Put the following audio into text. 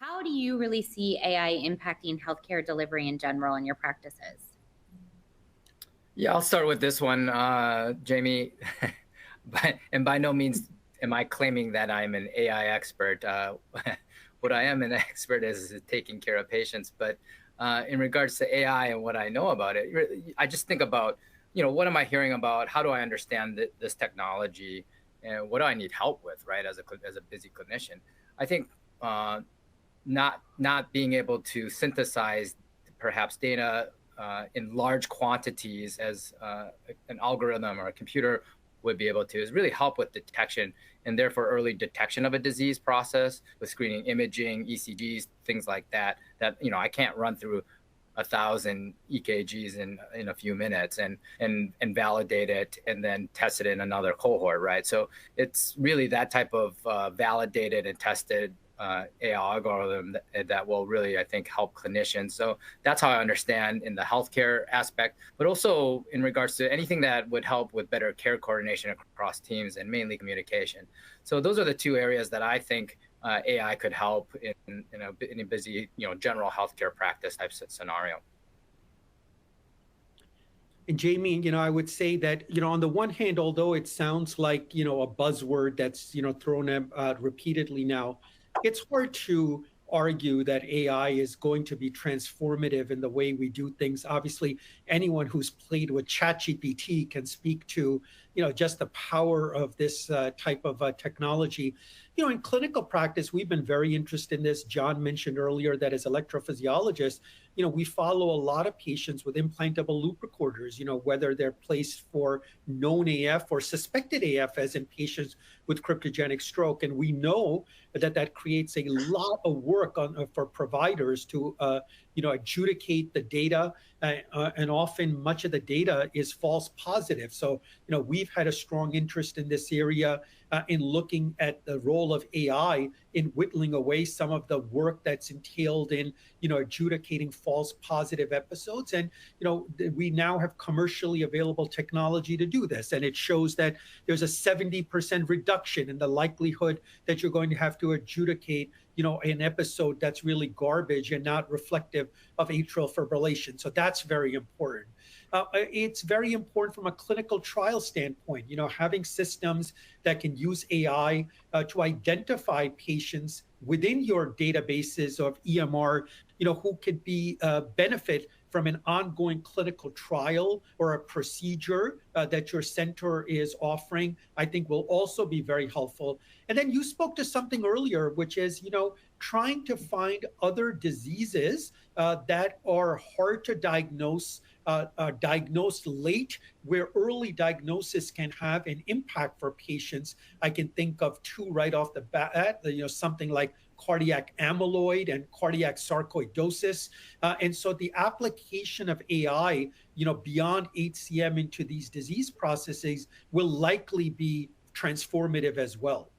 How do you really see AI impacting healthcare delivery in general in your practices? Yeah, I'll start with this one, Jamie. By no means am I claiming that I'm an AI expert. What I am an expert is taking care of patients. But in regards to AI and what I know about it, I just think about, what am I hearing about? How do I understand this technology? And what do I need help with, right? As a busy clinician, I think not being able to synthesize perhaps data in large quantities as an algorithm or a computer would be able to is really help with detection and therefore early detection of a disease process with screening imaging, ECGs, things like that. I can't run through 1,000 EKGs in a few minutes and validate it and then test it in another cohort, right? So it's really that type of validated and tested AI algorithm that will really, I think, help clinicians. So that's how I understand in the healthcare aspect, but also in regards to anything that would help with better care coordination across teams and mainly communication. So those are the two areas that I think AI could help in a busy, general healthcare practice type scenario. And Jamie, I would say that, on the one hand, although it sounds like, a buzzword that's, thrown out repeatedly now, it's hard to argue that AI is going to be transformative in the way we do things. Obviously, anyone who's played with ChatGPT can speak to, just the power of this type of technology. In clinical practice, we've been very interested in this. John mentioned earlier that as electrophysiologists, we follow a lot of patients with implantable loop recorders, whether they're placed for known AF or suspected AF, as in patients with cryptogenic stroke. And we know that creates a lot of work for providers to, adjudicate the data. And often much of the data is false positive. So, we've had a strong interest in this area in looking at the role of AI in whittling away some of the work that's entailed in, adjudicating false positive episodes. And, we now have commercially available technology to do this. And it shows that there's a 70% reduction in the likelihood that you're going to have to adjudicate, an episode that's really garbage and not reflective of atrial fibrillation. So that's very important. It's very important from a clinical trial standpoint, having systems that can use AI to identify patients within your databases of EMR, who could be benefit from an ongoing clinical trial or a procedure that your center is offering, I think will also be very helpful. And then you spoke to something earlier, which is, trying to find other diseases that are hard to diagnose, diagnosed late, where early diagnosis can have an impact for patients. I can think of two right off the bat, something like cardiac amyloid and cardiac sarcoidosis. And so the application of AI, beyond HCM into these disease processes will likely be transformative as well.